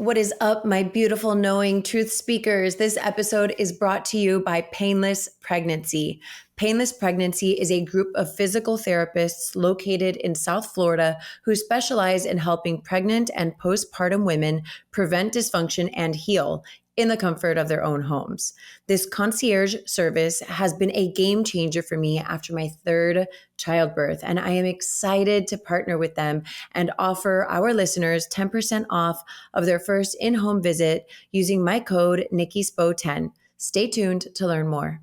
What is up, my beautiful knowing truth speakers? This episode is brought to you by Painless Pregnancy. Painless Pregnancy is a group of physical therapists located in South Florida who specialize in helping pregnant and postpartum women prevent dysfunction and heal in the comfort of their own homes. This concierge service has been a game changer for me after my third childbirth, and I am excited to partner with them and offer our listeners 10% off of their first in-home visit using my code NikkiSpo10. Stay tuned to learn more.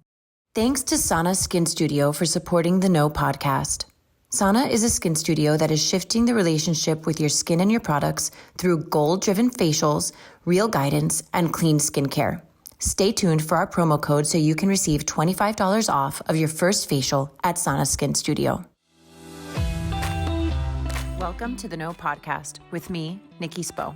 Thanks to Sana Skin Studio for supporting the No podcast. Sana is a skin studio that is shifting the relationship with your skin and your products through goal-driven facials, real guidance, and clean skincare. Stay tuned for our promo code so you can receive $25 off of your first facial at Sana Skin Studio. Welcome to the No Podcast with me, Nikki Spo.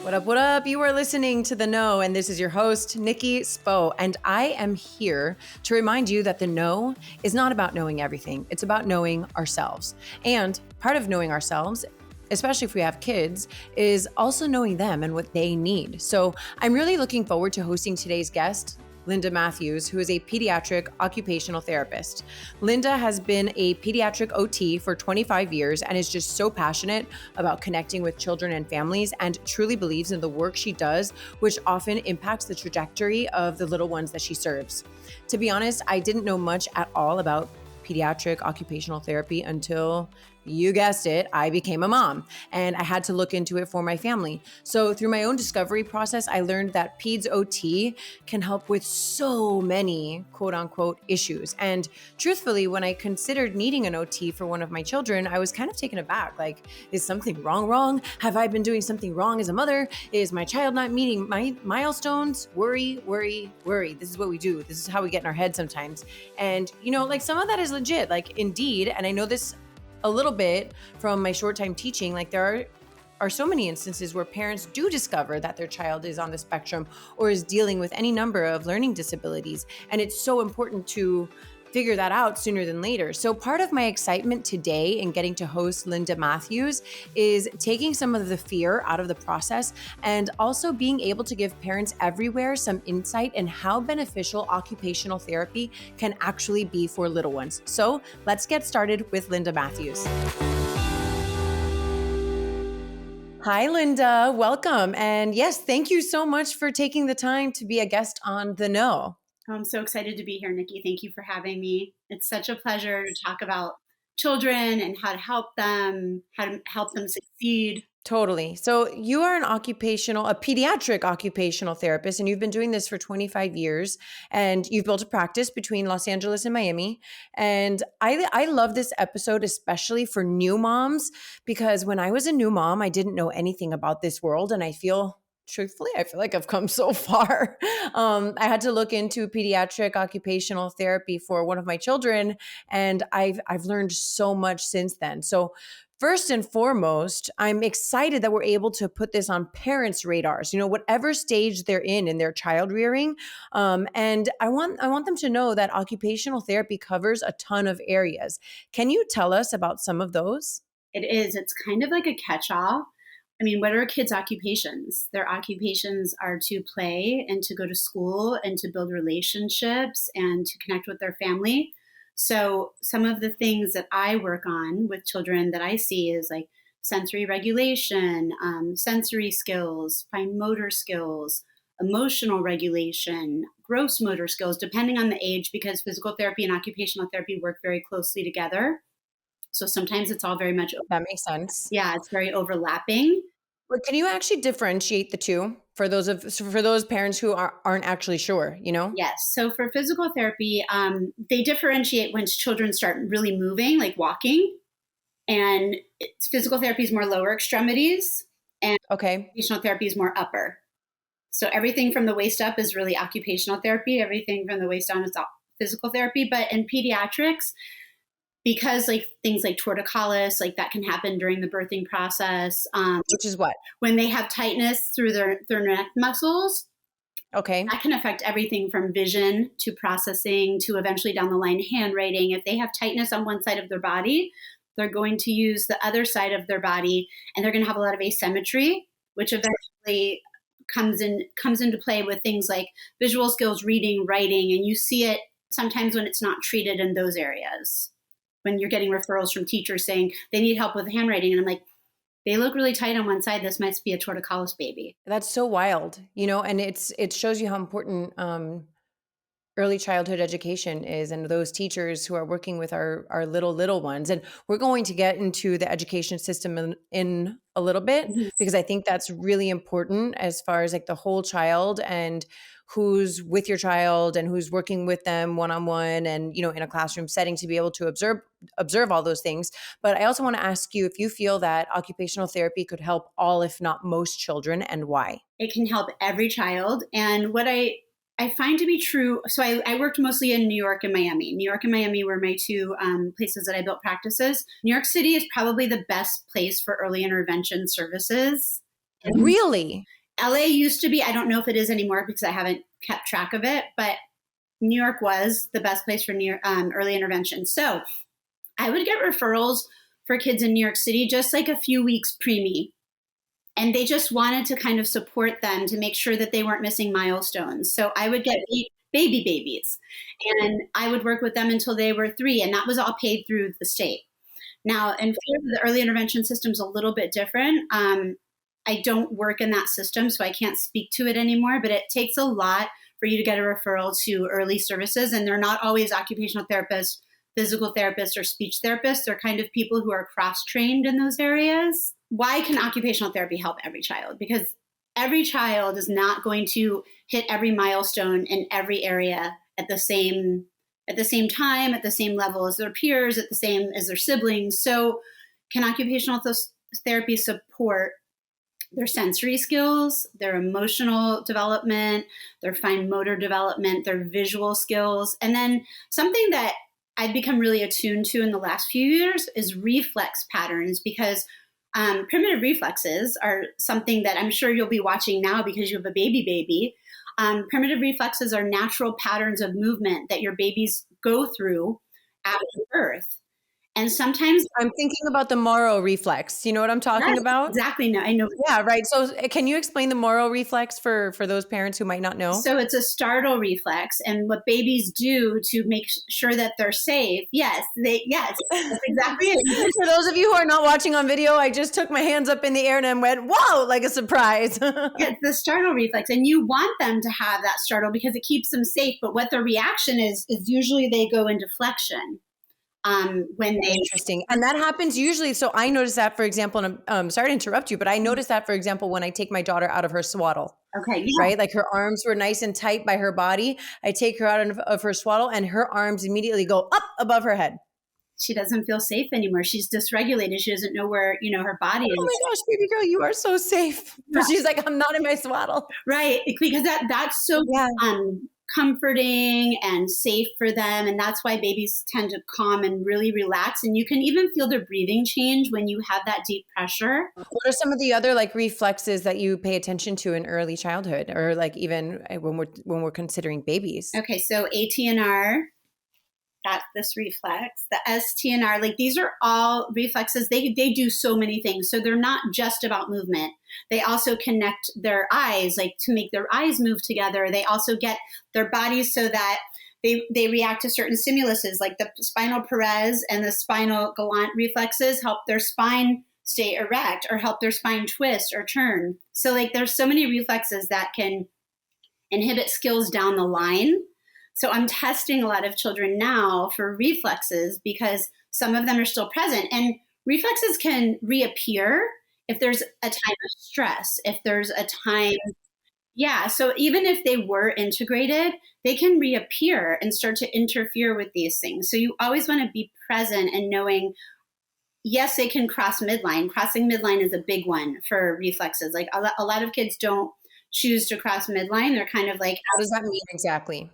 What up, what up? You are listening to The No, and this is your host, Nikki Spo, and I am here to remind you that The No is not about knowing everything. It's about knowing ourselves. And part of knowing ourselves, especially if we have kids, is also knowing them and what they need. So I'm really looking forward to hosting today's guest, Linda Matthews, who is a pediatric occupational therapist. Linda has been a pediatric OT for 25 years and is just so passionate about connecting with children and families and truly believes in the work she does, which often impacts the trajectory of the little ones that she serves. To be honest, I didn't know much at all about pediatric occupational therapy until, you guessed it, I became a mom and I had to look into it for my family. So through my own discovery process, I learned that Peds OT can help with so many quote unquote issues. And truthfully, when I considered needing an OT for one of my children, I was kind of taken aback. Like, is something wrong? Have I been doing something wrong as a mother? Is my child not meeting my milestones? Worry. This is what we do. This is how we get in our head sometimes. And like some of that is legit, like indeed. And I know this a little bit from my short time teaching, like there are so many instances where parents do discover that their child is on the spectrum or is dealing with any number of learning disabilities. And it's so important to figure that out sooner than later. So part of my excitement today in getting to host Linda Matthews is taking some of the fear out of the process and also being able to give parents everywhere some insight in how beneficial occupational therapy can actually be for little ones. So let's get started with Linda Matthews. Hi, Linda. Welcome. And yes, thank you so much for taking the time to be a guest on The No. I'm so excited to be here, Nikki. Thank you for having me. It's such a pleasure to talk about children and how to help them succeed. Totally. So you are a pediatric occupational therapist, and you've been doing this for 25 years, and you've built a practice between Los Angeles and Miami. And I love this episode, especially for new moms, because when I was a new mom, I didn't know anything about this world. And truthfully, I feel like I've come so far. I had to look into pediatric occupational therapy for one of my children, and I've learned so much since then. So first and foremost, I'm excited that we're able to put this on parents' radars, whatever stage they're in their child rearing. And I want them to know that occupational therapy covers a ton of areas. Can you tell us about some of those? It is. It's kind of like a catch-all. I mean, what are kids' occupations? Their occupations are to play and to go to school and to build relationships and to connect with their family. So some of the things that I work on with children that I see is like sensory regulation, sensory skills, fine motor skills, emotional regulation, gross motor skills, depending on the age, because physical therapy and occupational therapy work very closely together. So sometimes it's all very much. That makes sense. Yeah, it's very overlapping. But can you actually differentiate the two for those parents who aren't actually sure, Yes. So for physical therapy, they differentiate once children start really moving, like walking. And physical therapy is more lower extremities, and occupational therapy is more upper. So everything from the waist up is really occupational therapy. Everything from the waist down is physical therapy. But in pediatrics, because like things like torticollis, like that can happen during the birthing process. Which is what? When they have tightness through their neck muscles. Okay. That can affect everything from vision to processing to eventually down the line handwriting. If they have tightness on one side of their body, they're going to use the other side of their body, and they're going to have a lot of asymmetry, which eventually comes into play with things like visual skills, reading, writing, and you see it sometimes when it's not treated in those areas. When you're getting referrals from teachers saying they need help with handwriting, and I'm like, they look really tight on one side. This must be a torticollis baby. That's so wild, and it shows you how important early childhood education is, and those teachers who are working with our little ones. And we're going to get into the education system in a little bit, because I think that's really important as far as like the whole child and who's with your child and who's working with them one-on-one and, in a classroom setting to be able to observe all those things. But I also want to ask you if you feel that occupational therapy could help all, if not most, children, and why. It can help every child. And what I find to be true, so I worked mostly in New York and Miami. New York and Miami were my two places that I built practices. New York City is probably the best place for early intervention services. Really? LA used to be, I don't know if it is anymore because I haven't kept track of it, but New York was the best place for early intervention. So I would get referrals for kids in New York City just like a few weeks pre-me. And they just wanted to kind of support them to make sure that they weren't missing milestones. So I would get babies, and I would work with them until they were 3, and that was all paid through the state. Now, in Florida, the early intervention system is a little bit different. I don't work in that system, so I can't speak to it anymore, but it takes a lot for you to get a referral to early services, and they're not always occupational therapists, physical therapists, or speech therapists. They're kind of people who are cross-trained in those areas. Why can occupational therapy help every child? Because every child is not going to hit every milestone in every area at the same time, at the same level as their peers, at the same as their siblings. So can occupational therapy support their sensory skills, their emotional development, their fine motor development, their visual skills? And then something that I've become really attuned to in the last few years is reflex patterns, because primitive reflexes are something that I'm sure you'll be watching now because you have a baby. Primitive reflexes are natural patterns of movement that your babies go through after birth. And sometimes I'm thinking about the Moro reflex. You know what I'm talking about? Exactly. No, I know. Yeah, right. So can you explain the Moro reflex for those parents who might not know? So it's a startle reflex, and what babies do to make sure that they're safe. Yes, that's exactly it. For those of you who are not watching on video, I just took my hands up in the air and I went, whoa, like a surprise. It's the startle reflex, and you want them to have that startle because it keeps them safe. But what their reaction is usually they go into flexion. When they Interesting. And that happens usually. So I notice that, for example, and I'm sorry to interrupt you, but I notice that, for example, when I take my daughter out of her swaddle. Okay. Yeah. Right? Like her arms were nice and tight by her body. I take her out of her swaddle and her arms immediately go up above her head. She doesn't feel safe anymore. She's dysregulated. She doesn't know where, her body is. Oh my gosh, baby girl, you are so safe. But she's like, I'm not in my swaddle. Right. Because that's so comforting and safe for them. And that's why babies tend to calm and really relax. And you can even feel their breathing change when you have that deep pressure. What are some of the other like reflexes that you pay attention to in early childhood, or like even when we're considering babies? Okay, so ATNR, that's this reflex. The STNR, like these are all reflexes. They do so many things. So they're not just about movement. They also connect their eyes, like to make their eyes move together. They also get their bodies so that they react to certain stimuluses, like the spinal Perez and the spinal galant reflexes help their spine stay erect or help their spine twist or turn. So like there's so many reflexes that can inhibit skills down the line. So I'm testing a lot of children now for reflexes because some of them are still present. And reflexes can reappear if there's a time of stress, if there's a time. Yeah. So even if they were integrated, they can reappear and start to interfere with these things. So you always want to be present and knowing, yes, they can cross midline. Crossing midline is a big one for reflexes. Like a lot of kids don't choose to cross midline. They're kind of like, how does that mean exactly?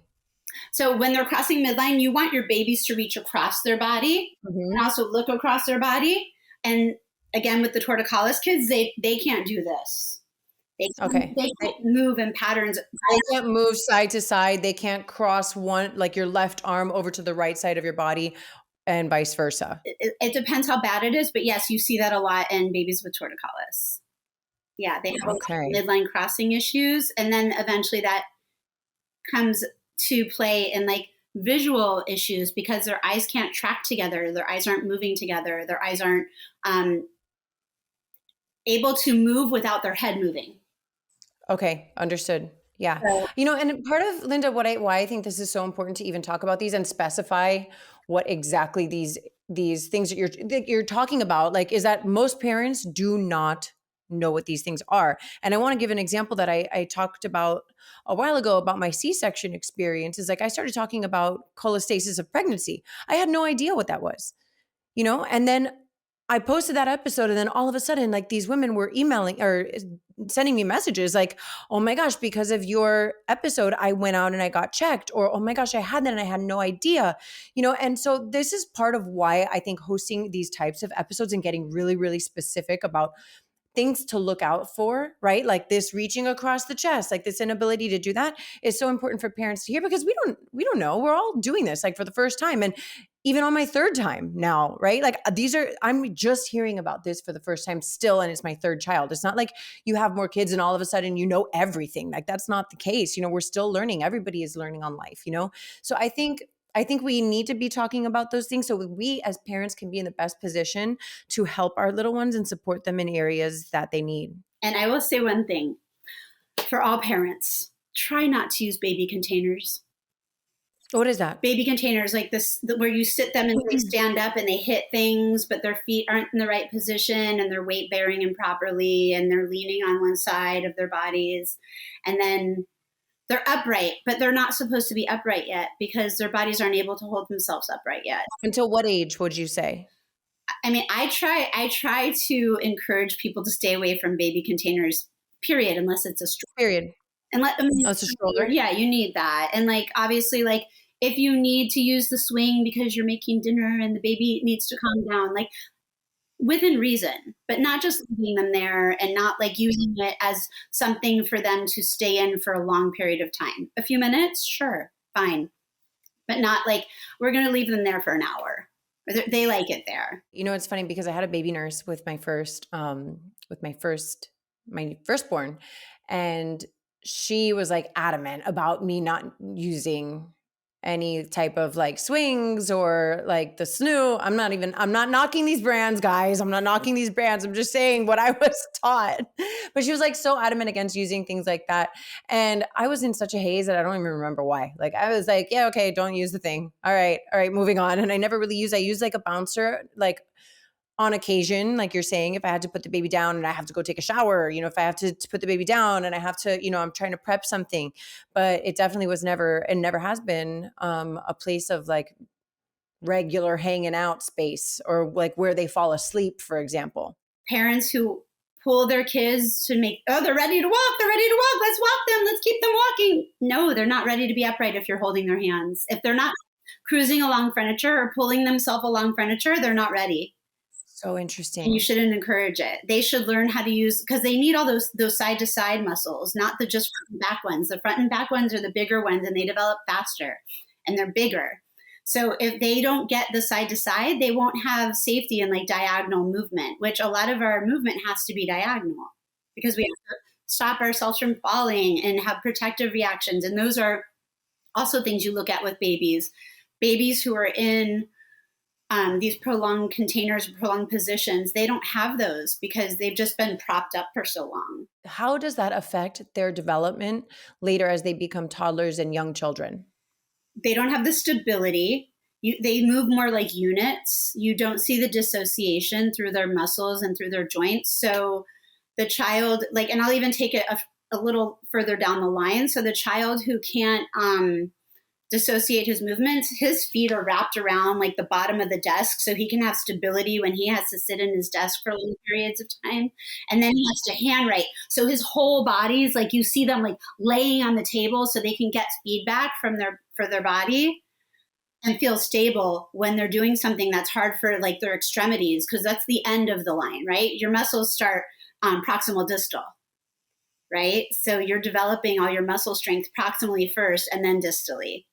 So when they're crossing midline, you want your babies to reach across their body and also look across their body. And again, with the torticollis kids, they can't do this. They can't move in patterns. They can't move side to side. They can't cross one, like your left arm over to the right side of your body and vice versa? It depends how bad it is, but yes, you see that a lot in babies with torticollis. Yeah, they have a lot Okay. of midline crossing issues, and then eventually that comes to play in like visual issues because their eyes can't track together, their eyes aren't moving together, their eyes aren't able to move without their head moving. Okay, understood. Yeah. So, And part of Linda, why I think this is so important to even talk about these and specify what exactly these things that you're talking about, like, is that most parents do not know what these things are. And I want to give an example that I talked about a while ago about my C-section experience. Is like I started talking about cholestasis of pregnancy. I had no idea what that was. And then I posted that episode, and then all of a sudden, like, these women were emailing or sending me messages like, oh my gosh, because of your episode, I went out and I got checked, or oh my gosh, I had that and I had no idea. And so this is part of why I think hosting these types of episodes and getting really, really specific about things to look out for, right? Like this reaching across the chest, like this inability to do that is so important for parents to hear, because we don't know. We're all doing this like for the first time, and even on my third time now, right? Like I'm just hearing about this for the first time still, and it's my third child. It's not like you have more kids and all of a sudden you know everything. Like that's not the case. We're still learning. Everybody is learning on life. So I think we need to be talking about those things so we as parents can be in the best position to help our little ones and support them in areas that they need. and I will say one thing for all parents: try not to use baby containers. What is that? Baby containers like this, where you sit them and they stand up and they hit things, but their feet aren't in the right position and they're weight bearing improperly and they're leaning on one side of their bodies. And then they're upright, but they're not supposed to be upright yet because their bodies aren't able to hold themselves upright yet. Until what age would you say? I mean, I try to encourage people to stay away from baby containers, period, unless it's a stroller. Period. And let them, Oh, it's a stroller? yeah, you need that. And like, obviously, like, if you need to use the swing because you're making dinner and the baby needs to calm down, like, within reason, but not just leaving them there and not like using it as something for them to stay in for a long period of time. A few minutes, sure, fine, but not like we're going to leave them there for an hour. They like it there. It's funny because I had a baby nurse with my firstborn, and she was like adamant about me not using any type of like swings or like the snoo. I'm not knocking these brands, guys. I'm not knocking these brands. I'm just saying what I was taught. But she was like so adamant against using things like that. And I was in such a haze that I don't even remember why. Like I was like, yeah, okay, don't use the thing. All right, moving on. And I never really used, I used like a bouncer, like on occasion, like you're saying, if I had to put the baby down and I have to go take a shower, if I have to put the baby down and I have to, I'm trying to prep something, but it definitely was never, and never has been a place of like regular hanging out space or like where they fall asleep, for example. Parents who pull their kids to they're ready to walk, let's walk them, let's keep them walking. No, they're not ready to be upright if you're holding their hands. If they're not cruising along furniture or pulling themselves along furniture, they're not ready. So interesting. And you shouldn't encourage it. They should learn how to use, because they need all those side to side muscles, not the just front and back ones. The front and back ones are the bigger ones and they develop faster and they're bigger. So if they don't get the side to side, they won't have safety in like diagonal movement, which a lot of our movement has to be diagonal because we have to stop ourselves from falling and have protective reactions. And those are also things you look at with babies. Babies who are in these prolonged containers, prolonged positions, they don't have those because they've just been propped up for so long. How does that affect their development later as they become toddlers and young children? They don't have the stability. They move more like units. You don't see the dissociation through their muscles and through their joints. So the child, like, and I'll even take it a little further down the line. So the child who can't dissociate his movements, his feet are wrapped around like the bottom of the desk so he can have stability when he has to sit in his desk for long periods of time. And then he has to handwrite. So his whole body is like, you see them like laying on the table so they can get feedback from their body and feel stable when they're doing something that's hard for like their extremities, because that's the end of the line, right? Your muscles start proximal distal, right? So you're developing all your muscle strength proximally first and then distally.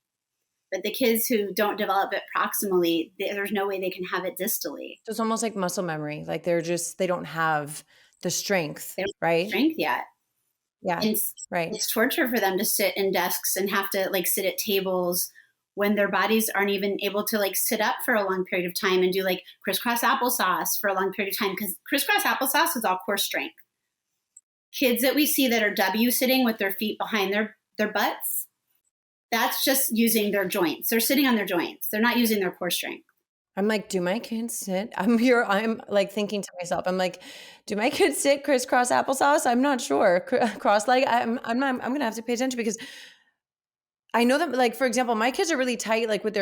But the kids who don't develop it proximally, there's no way they can have it distally. So it's almost like muscle memory. Like they don't have the strength, They don't have the right? strength yet. Yeah, And right. it's torture for them to sit in desks and have to like sit at tables when their bodies aren't even able to like sit up for a long period of time and do like crisscross applesauce for a long period of time, because crisscross applesauce is all core strength. Kids that we see that are W sitting with their feet behind their butts, that's just using their joints. They're sitting on their joints. They're not using their core strength. I'm like, do my kids sit? I'm like thinking to myself, I'm like, do my kids sit crisscross applesauce? I'm not sure. Cross leg. I'm going to have to pay attention because I know that, like, for example, my kids are really tight, like with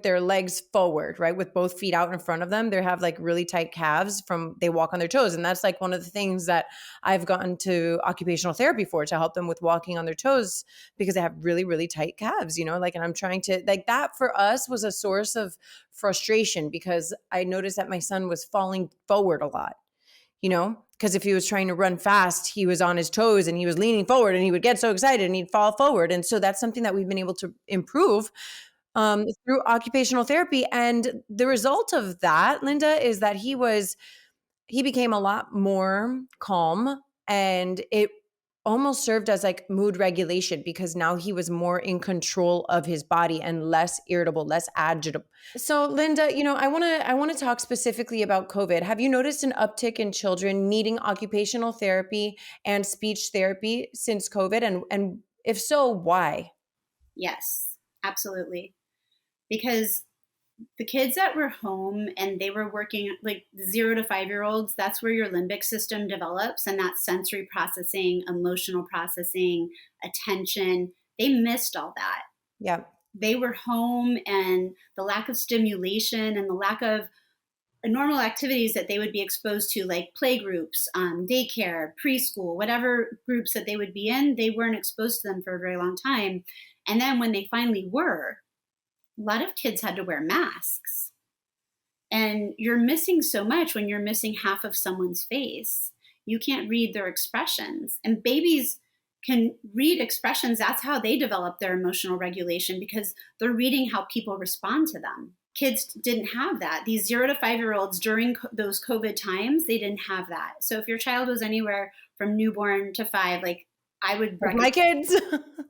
their legs forward, right? With both feet out in front of them. They have like really tight calves they walk on their toes. And that's like one of the things that I've gotten to occupational therapy for, to help them with walking on their toes, because they have really, really tight calves, like, and I'm trying to, like, that for us was a source of frustration because I noticed that my son was falling forward a lot. Because if he was trying to run fast, he was on his toes and he was leaning forward and he would get so excited and he'd fall forward. And so that's something that we've been able to improve through occupational therapy. And the result of that, Linda, is that he became a lot more calm, and it almost served as like mood regulation because now he was more in control of his body and less irritable, less agitable. So Linda, I want to talk specifically about COVID. Have you noticed an uptick in children needing occupational therapy and speech therapy since COVID? And if so, why? Yes, absolutely. Because the kids that were home and they were working, like 0 to 5-year-olds, that's where your limbic system develops, and that's sensory processing, emotional processing, attention. They missed all that. Yeah. They were home, and the lack of stimulation and the lack of normal activities that they would be exposed to, like play groups, daycare, preschool, whatever groups that they would be in, they weren't exposed to them for a very long time. And then when they finally were, a lot of kids had to wear masks. And you're missing so much when you're missing half of someone's face. You can't read their expressions. And babies can read expressions. That's how they develop their emotional regulation, because they're reading how people respond to them. Kids didn't have that. These 0 to 5-year-olds during those COVID times, they didn't have that. So if your child was anywhere from newborn to 5, like I would recommend my kids.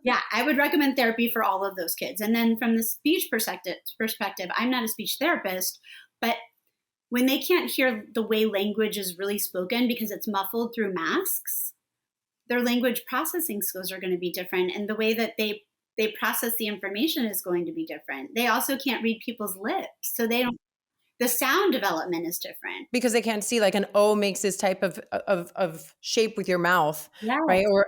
Yeah, I would recommend therapy for all of those kids. And then from the speech perspective, I'm not a speech therapist, but when they can't hear the way language is really spoken because it's muffled through masks, their language processing skills are going to be different. And the way that they process the information is going to be different. They also can't read people's lips. So the sound development is different. Because they can't see, like an O makes this type of shape with your mouth, Yes. right? Or,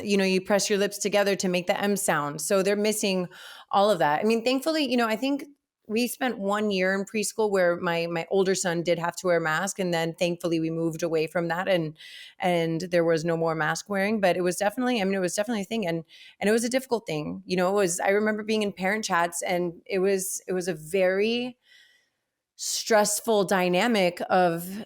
you press your lips together to make the M sound. So they're missing all of that. I mean, thankfully, I think we spent 1 year in preschool where my older son did have to wear a mask. And then thankfully we moved away from that and there was no more mask wearing, but it was definitely a thing. And it was a difficult thing. I remember being in parent chats, and it was a very stressful dynamic of,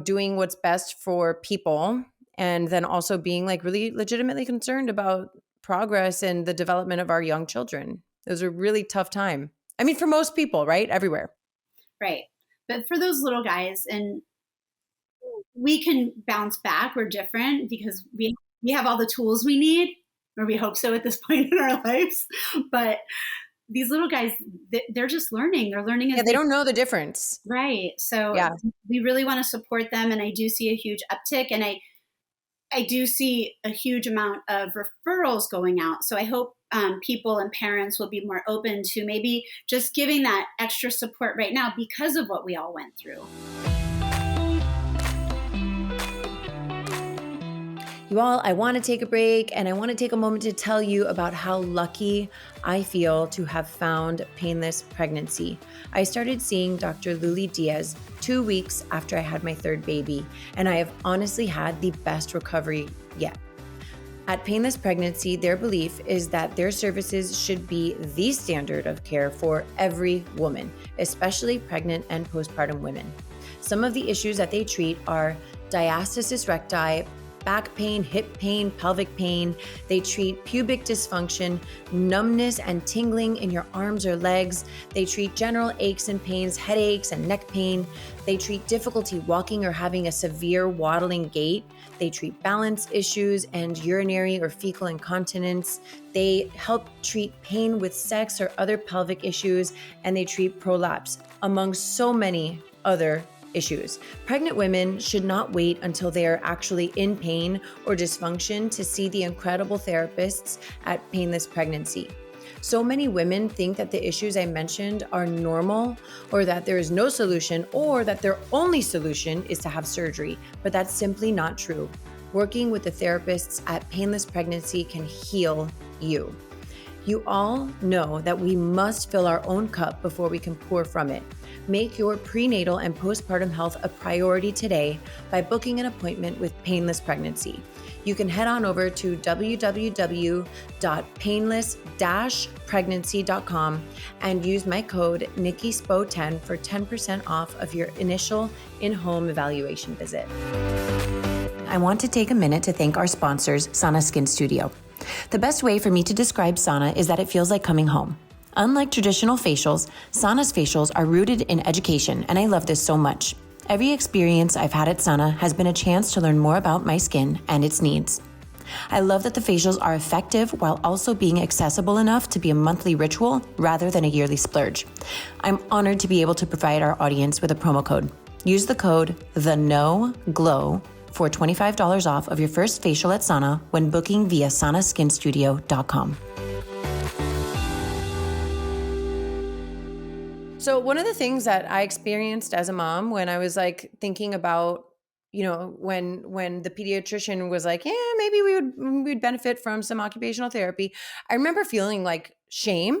doing what's best for people. And then also being like really legitimately concerned about progress and the development of our young children. It was a really tough time. I mean, for most people, right? Everywhere. Right. But for those little guys, and we can bounce back. We're different because we have all the tools we need, or we hope so at this point in our lives. But these little guys, they're just learning. They're learning. Yeah, they don't know the difference. Right. So yeah, we really want to support them. And I do see a huge uptick. And I do see a huge amount of referrals going out. So I hope people and parents will be more open to maybe just giving that extra support right now because of what we all went through. You all, I want to take a break, and I want to take a moment to tell you about how lucky I feel to have found Painless Pregnancy. I started seeing Dr. Luli Diaz 2 weeks after I had my third baby, and I have honestly had the best recovery yet. At Painless Pregnancy, their belief is that their services should be the standard of care for every woman, especially pregnant and postpartum women. Some of the issues that they treat are diastasis recti, back pain, hip pain, pelvic pain. They treat pubic dysfunction, numbness and tingling in your arms or legs. They treat general aches and pains, headaches and neck pain. They treat difficulty walking or having a severe waddling gait. They treat balance issues and urinary or fecal incontinence. They help treat pain with sex or other pelvic issues, and they treat prolapse, among so many other issues. Pregnant women should not wait until they are actually in pain or dysfunction to see the incredible therapists at Painless Pregnancy. So many women think that the issues I mentioned are normal, or that there is no solution, or that their only solution is to have surgery, but that's simply not true. Working with the therapists at Painless Pregnancy can heal you. You all know that we must fill our own cup before we can pour from it. Make your prenatal and postpartum health a priority today by booking an appointment with Painless Pregnancy. You can head on over to www.painless-pregnancy.com and use my code NikkiSpo10 for 10% off of your initial in-home evaluation visit. I want to take a minute to thank our sponsors, Sana Skin Studio. The best way for me to describe Sana is that it feels like coming home. Unlike traditional facials, Sana's facials are rooted in education, and I love this so much. Every experience I've had at Sana has been a chance to learn more about my skin and its needs. I love that the facials are effective while also being accessible enough to be a monthly ritual rather than a yearly splurge. I'm honored to be able to provide our audience with a promo code. Use the code THENOGLOW for $25 off of your first facial at Sana when booking via sanaskinstudio.com. So one of the things that I experienced as a mom when I was like thinking about, when the pediatrician was like, yeah, maybe we'd benefit from some occupational therapy. I remember feeling like shame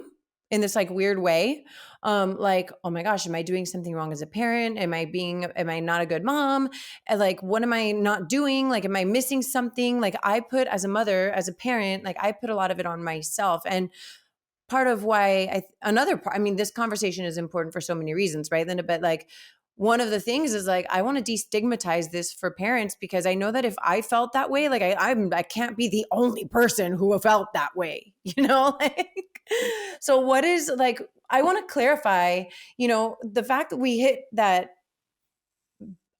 in this like weird way. Like, oh my gosh, am I doing something wrong as a parent? Am I not a good mom? And like, what am I not doing? Like, am I missing something? Like I put as a mother, as a parent, like I put a lot of it on myself. And part of why this conversation is important for so many reasons, right? But like one of the things is like, I want to destigmatize this for parents, because I know that if I felt that way, like I can't be the only person who felt that way, like, so what is like, I want to clarify, the fact that we hit that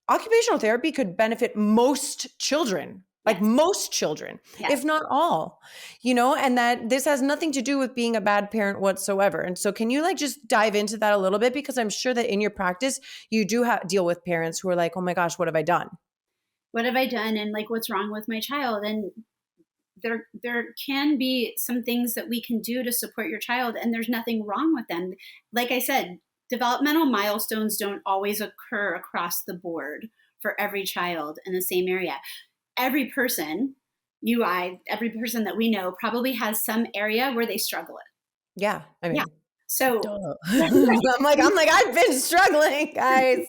occupational therapy could benefit most children, like most children, if not all, and that this has nothing to do with being a bad parent whatsoever. And so can you like just dive into that a little bit? Because I'm sure that in your practice, you do deal with parents who are like, oh my gosh, what have I done? What have I done? And like, what's wrong with my child? And there can be some things that we can do to support your child, and there's nothing wrong with them. Like I said, developmental milestones don't always occur across the board for every child in the same area. Every person, every person that we know probably has some area where they struggle in. Yeah. I mean, so I'm like, I've been struggling, guys.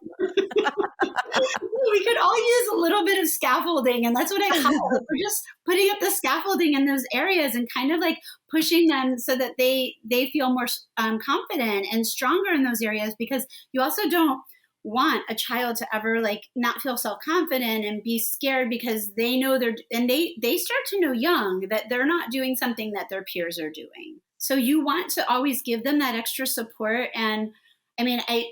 We could all use a little bit of scaffolding, and that's what I call it. We're just putting up the scaffolding in those areas and kind of like pushing them so that they feel more confident and stronger in those areas, because you also don't want a child to ever like not feel self-confident and be scared because they know they start to know young that they're not doing something that their peers are doing. So you want to always give them that extra support. And I mean, I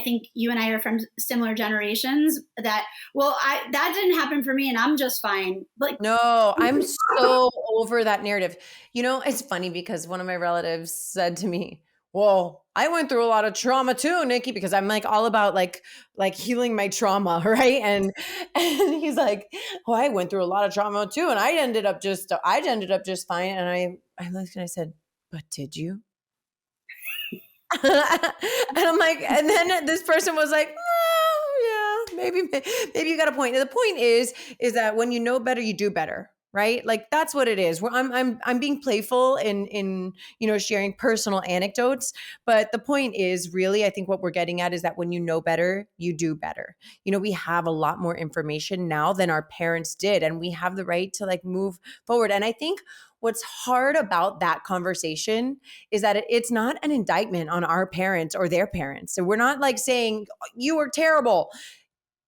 think you and I are from similar generations that didn't happen for me and I'm just fine. Like, no, I'm so over that narrative. It's funny because one of my relatives said to me, well, I went through a lot of trauma too, Nikki, because I'm like all about like healing my trauma, right? And he's like, well, I went through a lot of trauma too, and I ended up just fine. And I looked and I said, but did you? And I'm like, and then this person was like, oh, yeah, maybe you got a point. And the point is that when you know better, you do better. Right? Like that's what it is. I'm being playful in sharing personal anecdotes, but the point is really, I think what we're getting at is that when you know better, you do better. We have a lot more information now than our parents did, and we have the right to like move forward. And I think what's hard about that conversation is that it's not an indictment on our parents or their parents. So we're not like saying you were terrible.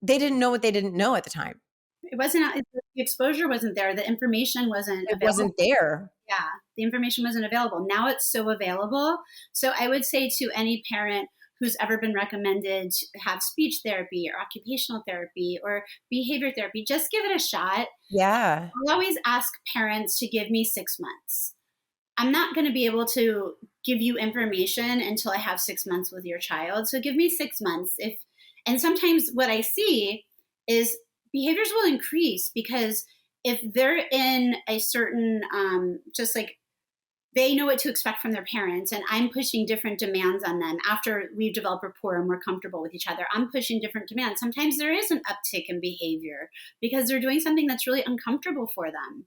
They didn't know what they didn't know at the time. It wasn't the exposure wasn't there. The information wasn't It available. wasn't there. Yeah, the information wasn't available. Now it's so available. So I would say to any parent who's ever been recommended to have speech therapy or occupational therapy or behavior therapy, just give it a shot. Yeah. I always ask parents to give me 6 months. I'm not going to be able to give you information until I have 6 months with your child. So give me 6 months. And sometimes what I see is behaviors will increase because if they're in a certain, just like they know what to expect from their parents, and I'm pushing different demands on them after we've developed rapport and we're comfortable with each other. I'm pushing different demands. Sometimes there is an uptick in behavior because they're doing something that's really uncomfortable for them.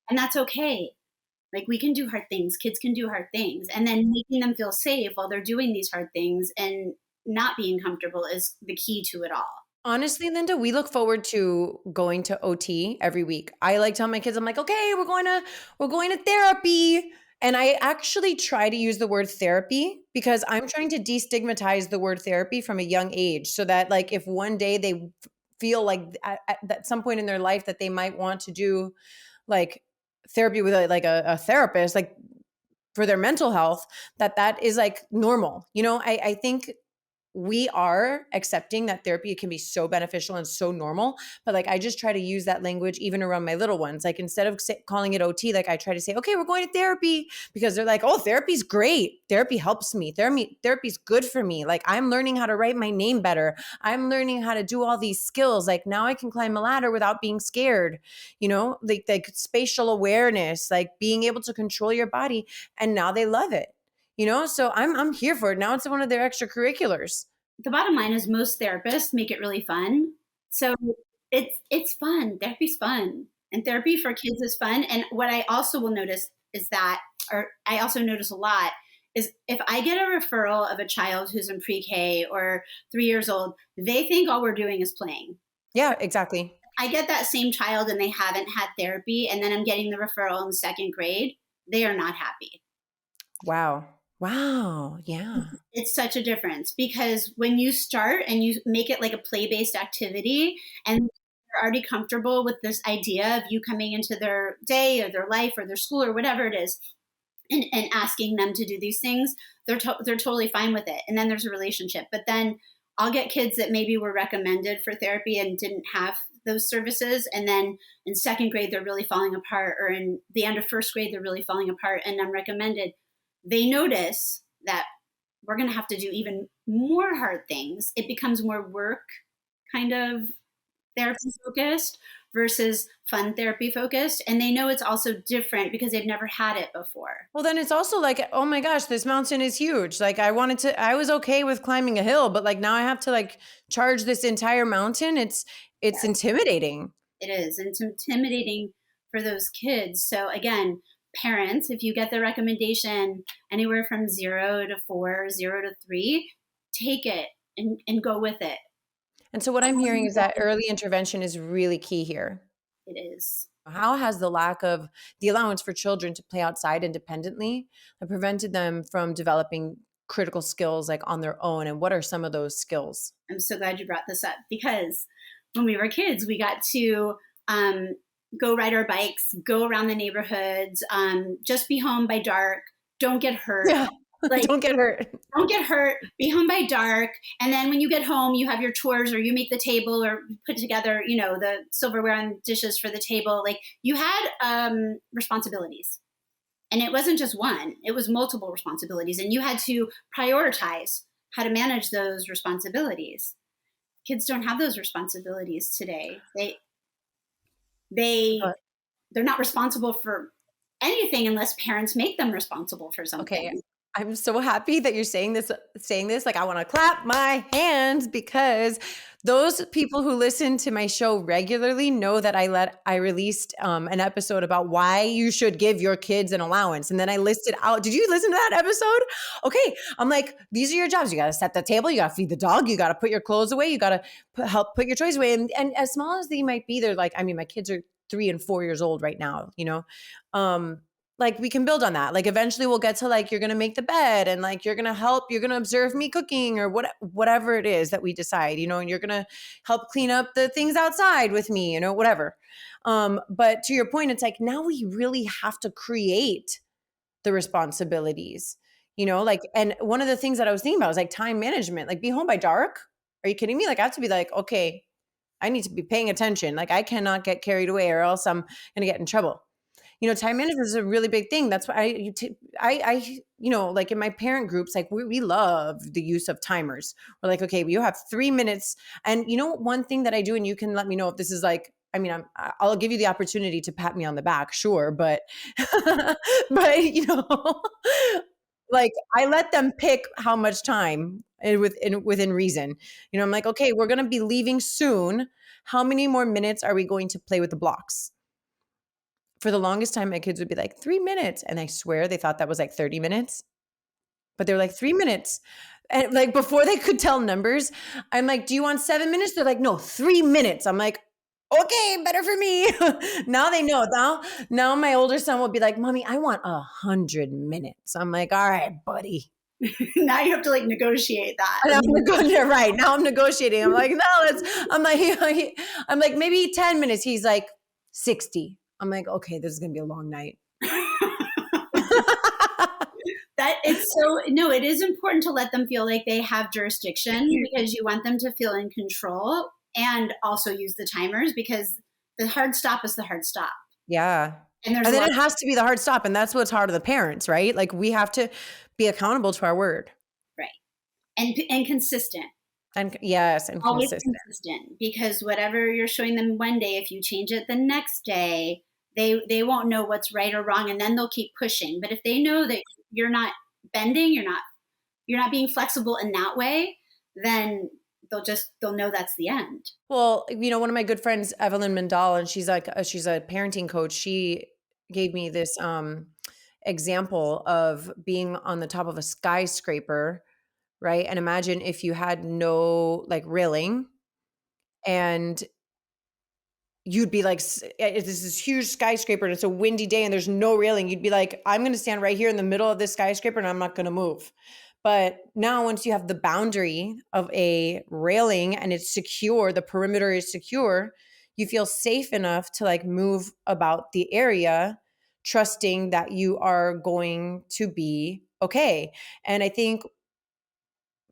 And that's okay. Like we can do hard things, kids can do hard things. And then making them feel safe while they're doing these hard things and not being comfortable is the key to it all. Honestly, Linda, we look forward to going to OT every week. I like tell my kids, I'm like, okay, we're going to therapy. And I actually try to use the word therapy because I'm trying to destigmatize the word therapy from a young age so that like if one day they feel like at some point in their life that they might want to do like therapy with a therapist, like for their mental health, that is like normal. I think we are accepting that therapy can be so beneficial and so normal, but like I just try to use that language even around my little ones. Like instead of calling it OT, like I try to say, okay, we're going to therapy, because they're like, oh, therapy's great, therapy helps me, therapy's good for me, like I'm learning how to write my name better, I'm learning how to do all these skills, like now I can climb a ladder without being scared, like spatial awareness, like being able to control your body. And now they love it. So I'm here for it. Now it's one of their extracurriculars. The bottom line is most therapists make it really fun. So it's fun. Therapy's fun. And therapy for kids is fun. And what I also will notice is that, or I also notice a lot, is if I get a referral of a child who's in pre-K or 3 years old, they think all we're doing is playing. Yeah, exactly. I get that same child and they haven't had therapy, and then I'm getting the referral in second grade. They are not happy. Wow. Yeah. It's such a difference because when you start and you make it like a play-based activity and they're already comfortable with this idea of you coming into their day or their life or their school or whatever it is and asking them to do these things, they're totally fine with it. And then there's a relationship. But then I'll get kids that maybe were recommended for therapy and didn't have those services. And then in second grade, they're really falling apart, or in the end of first grade, they're really falling apart and I'm recommended. They notice that we're going to have to do even more hard things. It becomes more work kind of therapy focused versus fun therapy focused. And they know it's also different because they've never had it before. Well, then it's also like, oh my gosh, this mountain is huge. Like I was okay with climbing a hill, but like now I have to like charge this entire mountain. It's intimidating. It is. And it's intimidating for those kids. So again, parents, if you get the recommendation anywhere from 0 to 4, 0 to 3, take it and go with it. And so what I'm hearing is that early intervention is really key here. It is. How has the lack of the allowance for children to play outside independently prevented them from developing critical skills like on their own? And what are some of those skills? I'm so glad you brought this up because when we were kids, we got to go ride our bikes, go around the neighborhoods, just be home by dark, don't get hurt. Yeah. Like, don't get hurt. Don't get hurt. Be home by dark. And then when you get home, you have your chores or you make the table or put together, the silverware and dishes for the table. Like you had responsibilities. And it wasn't just one, it was multiple responsibilities. And you had to prioritize how to manage those responsibilities. Kids don't have those responsibilities today. They're not responsible for anything unless parents make them responsible for something. Okay. I'm so happy that you're saying this. Like, I want to clap my hands because those people who listen to my show regularly know that I released an episode about why you should give your kids an allowance. And then I listed out, did you listen to that episode? Okay. I'm like, these are your jobs. You got to set the table. You got to feed the dog. You got to put your clothes away. You got to help put your toys away. And as small as they might be, they're like, I mean, my kids are 3 and 4 years old right now, like we can build on that. Like eventually we'll get to like, you're going to make the bed and like, you're going to help, you're going to observe me cooking or whatever it is that we decide, you know, and you're going to help clean up the things outside with me, you know, whatever. But to your point, it's like, now we really have to create the responsibilities, you know, like, and one of the things that I was thinking about was like time management, like be home by dark. Are you kidding me? Like I have to be like, okay, I need to be paying attention. Like I cannot get carried away or else I'm going to get in trouble. You know, time management is a really big thing. That's why you know, like in my parent groups, like we love the use of timers. We're like, okay, you have 3 minutes. And you know, one thing that I do, and you can let me know if this is like, I mean, I'll give you the opportunity to pat me on the back, sure, but, but you know, like I let them pick how much time within reason. You know, I'm like, okay, we're going to be leaving soon. How many more minutes are we going to play with the blocks? For the longest time, my kids would be like 3 minutes. And I swear they thought that was like 30 minutes, but they're like 3 minutes. And like before they could tell numbers, I'm like, do you want 7 minutes? They're like, no, 3 minutes. I'm like, okay, better for me. Now they know. Now my older son will be like, Mommy, I want 100 minutes. I'm like, all right, buddy. Now you have to like negotiate that. Right. Now I'm negotiating. I'm like, no, I'm like, maybe 10 minutes. He's like 60. I'm like, okay, this is going to be a long night. That it's so, no, it is important to let them feel like they have jurisdiction because you want them to feel in control, and also use the timers because the hard stop is the hard stop. Yeah. And then it has to be the hard stop. And that's what's hard to the parents, right? Like we have to be accountable to our word. Right. And consistent. And yes, and always consistent, because whatever you're showing them one day, if you change it the next day, they won't know what's right or wrong, and then they'll keep pushing. But if they know that you're not bending, you're not being flexible in that way, then they'll know that's the end. Well, you know, one of my good friends, Evelyn Mandal, and she's a parenting coach. She gave me this example of being on the top of a skyscraper, right? And imagine if you had no like railing, and you'd be like, this is huge skyscraper and it's a windy day and there's no railing. You'd be like, I'm going to stand right here in the middle of this skyscraper and I'm not going to move. But now once you have the boundary of a railing and it's secure, the perimeter is secure, you feel safe enough to like move about the area, trusting that you are going to be okay. And I think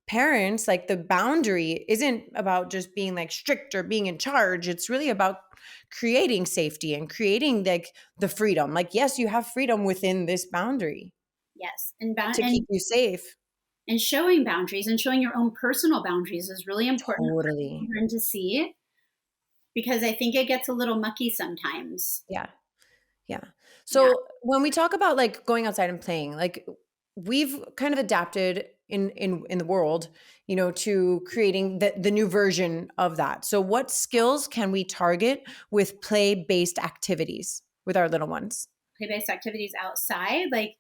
parents, like the boundary isn't about just being like strict or being in charge. It's really about creating safety and creating like the freedom. Like, yes, you have freedom within this boundary. Yes. To keep you safe. And showing boundaries and showing your own personal boundaries is really important for children to see, because I think it gets a little mucky sometimes. Yeah. Yeah. So when we talk about like going outside and playing, like we've kind of adapted in the world, you know, to creating the new version of that. So what skills can we target with play-based activities with our little ones? Play-based activities outside, like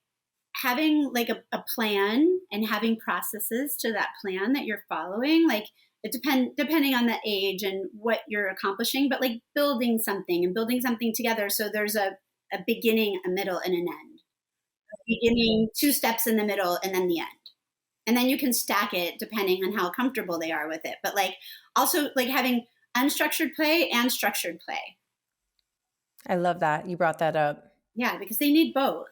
having like a plan and having processes to that plan that you're following. Like it depending on the age and what you're accomplishing, but like building something together. So there's a beginning, a middle, and an end. A beginning, 2 steps in the middle, and then the end. And then you can stack it depending on how comfortable they are with it. But like also like having unstructured play and structured play. I love that. You brought that up. Yeah, because they need both.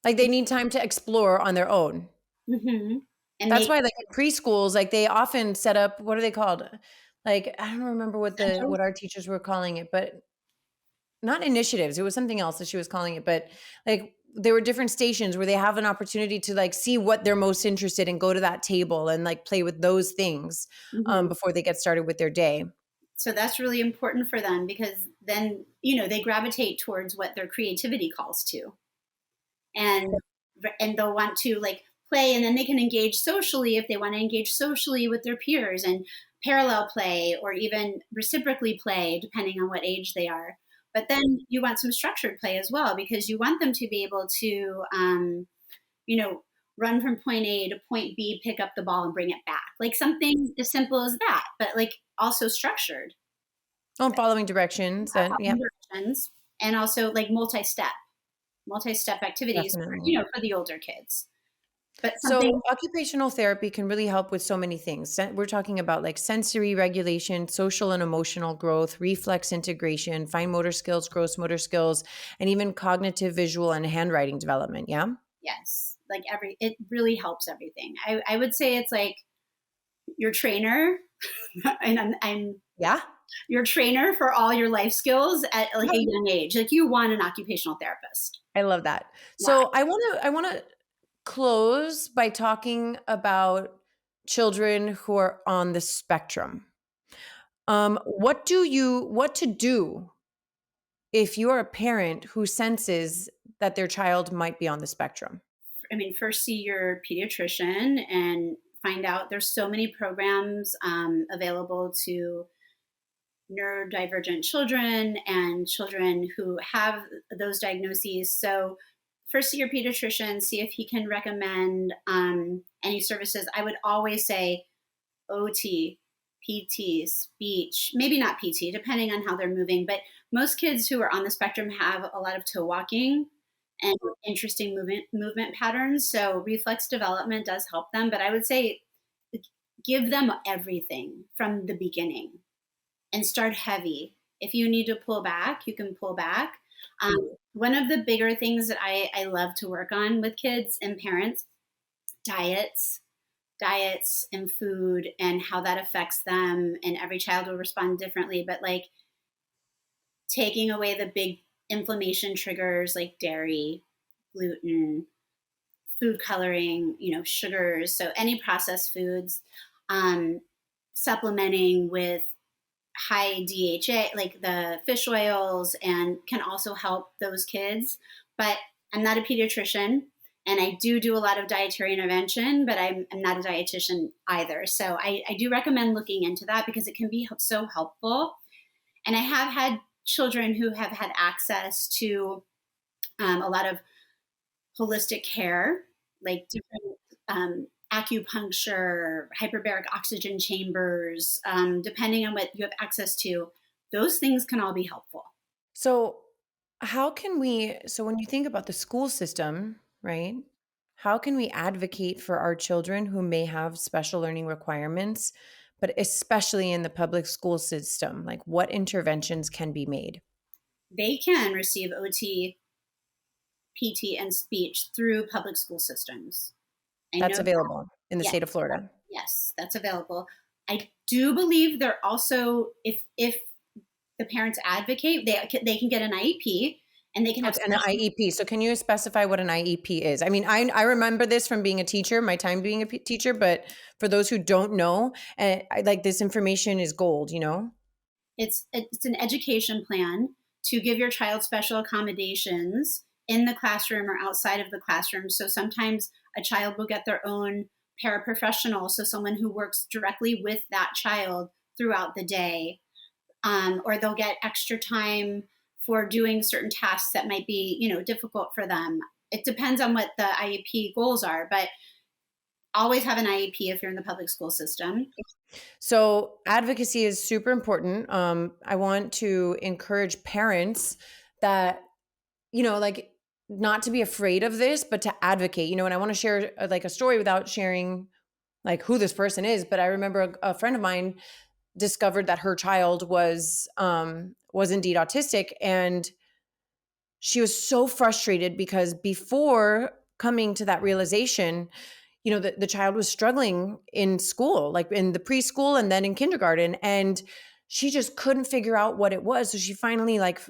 Like they need time to explore on their own. Mm-hmm. And that's why like in preschools, like they often set up, what are they called? Like, I don't remember what our teachers were calling it, but not initiatives. It was something else that she was calling it, but like there were different stations where they have an opportunity to like see what they're most interested in, go to that table and like play with those things before they get started with their day. So that's really important for them, because then, you know, they gravitate towards what their creativity calls to. And they'll want to like play, and then they can engage socially if they want to engage socially with their peers, and parallel play or even reciprocally play, depending on what age they are. But then you want some structured play as well, because you want them to be able to, you know, run from point A to point B, pick up the ball and bring it back. Like something as simple as that, but like also structured. Oh, following directions. And directions, and also like multi-step. multi-step activities for, Definitely. for the older kids. But something So occupational therapy can really help with so many things. We're talking about like sensory regulation, social and emotional growth, reflex integration, fine motor skills, gross motor skills, and even cognitive, visual, and handwriting development. Yeah. yes, like it really helps everything. I would say it's like your trainer, and I'm Yeah. your trainer for all your life skills at like a young age. Like you want an occupational therapist. I love that. Why? So I want to close by talking about children who are on the spectrum. What to do if you're a parent who senses that their child might be on the spectrum? I mean, first see your pediatrician and find out there's so many programs available to neurodivergent children and children who have those diagnoses. So, first see your pediatrician, see if he can recommend any services. I would always say OT, PT, speech, maybe not PT, depending on how they're moving. But most kids who are on the spectrum have a lot of toe walking and interesting movement patterns. So reflex development does help them. But I would say give them everything from the beginning and start heavy. If you need to pull back, you can pull back. One of the bigger things that I love to work on with kids and parents, diets and food and how that affects them, and every child will respond differently, but like taking away the big inflammation triggers like dairy, gluten, food coloring, sugars, so any processed foods, um, supplementing with high DHA, like the fish oils, and can also help those kids. But I'm not a pediatrician, and I do a lot of dietary intervention, but I'm not a dietitian either. So I do recommend looking into that because it can be so helpful. And I have had children who have had access to a lot of holistic care, like different acupuncture, hyperbaric oxygen chambers, depending on what you have access to. Those things can all be helpful. So, so when you think about the school system, right? How can we advocate for our children who may have special learning requirements, but especially in the public school system? Like, what interventions can be made? They can receive OT, PT, and speech through public school systems. I That's know that. available in the Yes, state of Florida. yes, that's available. I do believe they're also, if the parents advocate, they can get an IEP and they can Oh, have it's an special. IEP. So can you specify what an IEP is? I mean, I remember this from being a teacher, my time being a teacher, but for those who don't know, like this information is gold, you know? It's an education plan to give your child special accommodations in the classroom or outside of the classroom. So sometimes a child will get their own paraprofessional, so someone who works directly with that child throughout the day, or they'll get extra time for doing certain tasks that might be, difficult for them. It depends on what the IEP goals are, but always have an IEP if you're in the public school system. So advocacy is super important. I want to encourage parents that, like not to be afraid of this, but to advocate, and I want to share like a story without sharing like who this person is. But I remember a friend of mine discovered that her child was indeed autistic, and she was so frustrated because before coming to that realization, the child was struggling in school, like in the preschool and then in kindergarten, and she just couldn't figure out what it was. So she finally like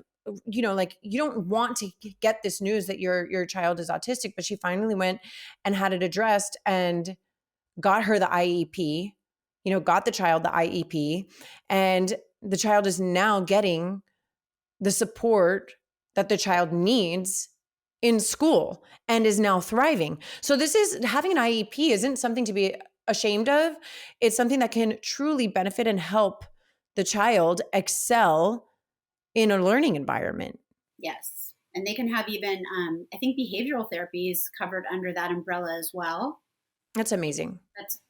you don't want to get this news that your child is autistic, but she finally went and had it addressed and got her the IEP, got the child the IEP, and the child is now getting the support that the child needs in school and is now thriving. So this is having an IEP isn't something to be ashamed of. It's something that can truly benefit and help the child excel in a learning environment. Yes. And they can have even, I think behavioral therapy is covered under that umbrella as well. That's amazing.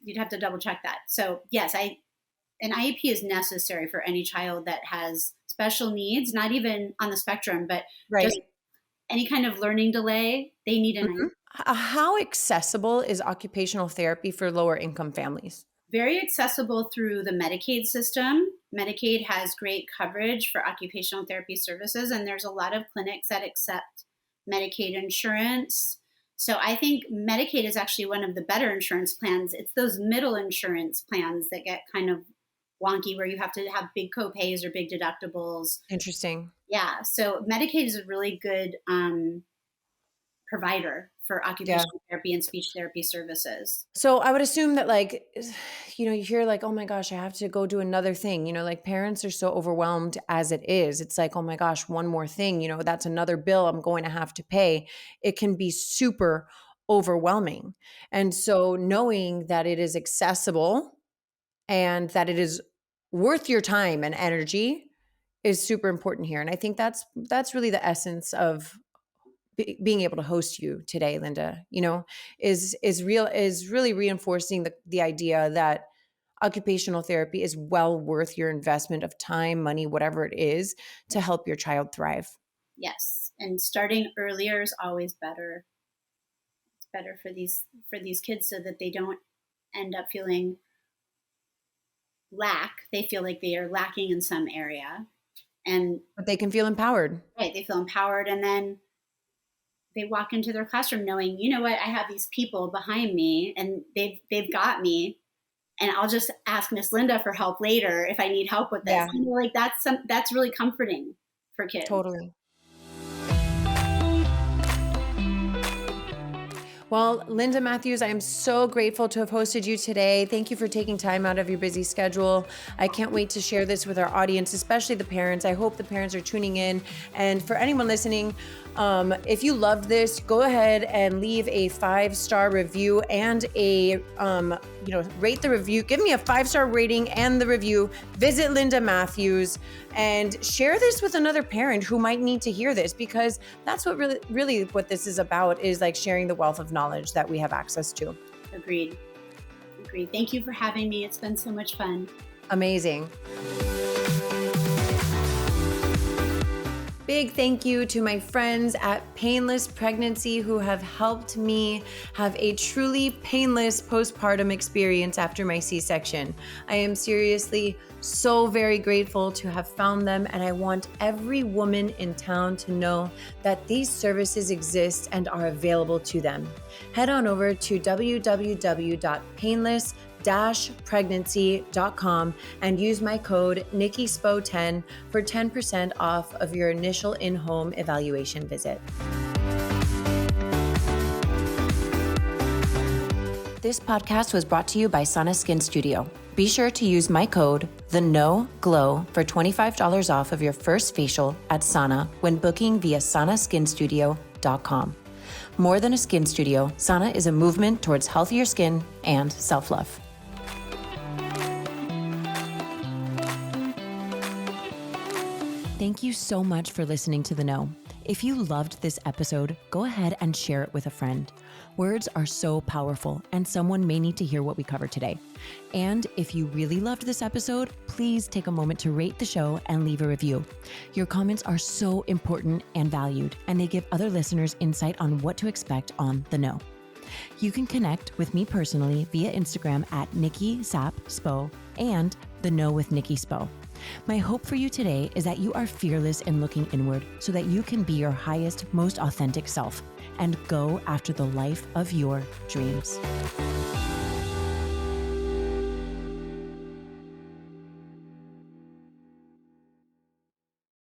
You'd have to double check that. So yes, an IEP is necessary for any child that has special needs, not even on the spectrum, but Right. just any kind of learning delay, they need an Mhm. How accessible is occupational therapy for lower income families? very accessible through the Medicaid system. Medicaid has great coverage for occupational therapy services, and there's a lot of clinics that accept Medicaid insurance. So I think Medicaid is actually one of the better insurance plans. It's those middle insurance plans that get kind of wonky where you have to have big copays or big deductibles. Interesting. Yeah, so Medicaid is a really good provider for Yeah. occupational therapy and speech therapy services. So I would assume that like, you hear like, oh my gosh, I have to go do another thing. Like parents are so overwhelmed as it is. It's like, oh my gosh, one more thing, that's another bill I'm going to have to pay. It can be super overwhelming. And so knowing that it is accessible and that it is worth your time and energy is super important here. And I think that's really the essence of being able to host you today, Linda, is really reinforcing the idea that occupational therapy is well worth your investment of time, money, whatever it is, to help your child thrive. Yes, and starting earlier is always better. It's better for these kids so that they don't end up feeling they feel like they are lacking in some area, and But they can feel empowered. right, they feel empowered, and then they walk into their classroom knowing, you know what, I have these people behind me and they've got me, and I'll just ask Miss Linda for help later if I need help with this. Yeah, Like that's really comforting for kids. totally. Well, Linda Matthews, I am so grateful to have hosted you today. Thank you for taking time out of your busy schedule. I can't wait to share this with our audience, especially the parents. I hope the parents are tuning in. And for anyone listening, if you loved this, go ahead and leave a 5-star review and rate the review. Give me a 5-star rating and the review. Visit Linda Matthews and share this with another parent who might need to hear this, because that's what really what this is about, is like sharing the wealth of knowledge that we have access to. Agreed. Thank you for having me. It's been so much fun. Amazing. Big thank you to my friends at Painless Pregnancy who have helped me have a truly painless postpartum experience after my C-section. I am seriously so very grateful to have found them, and I want every woman in town to know that these services exist and are available to them. Head on over to www.painless-pregnancy.com and use my code NikkiSpo10 for 10% off of your initial in-home evaluation visit. This podcast was brought to you by Sana Skin Studio. Be sure to use my code TheNoGlow for $25 off of your first facial at Sana when booking via sanaskinstudio.com. More than a skin studio, Sana is a movement towards healthier skin and self-love. Thank you so much for listening to The Know. If you loved this episode, go ahead and share it with a friend. Words are so powerful, and someone may need to hear what we covered today. And if you really loved this episode, please take a moment to rate the show and leave a review. Your comments are so important and valued, and they give other listeners insight on what to expect on The Know. You can connect with me personally via Instagram at NikkiSapSpo and The Know with Nikki Spo. My hope for you today is that you are fearless in looking inward so that you can be your highest, most authentic self and go after the life of your dreams.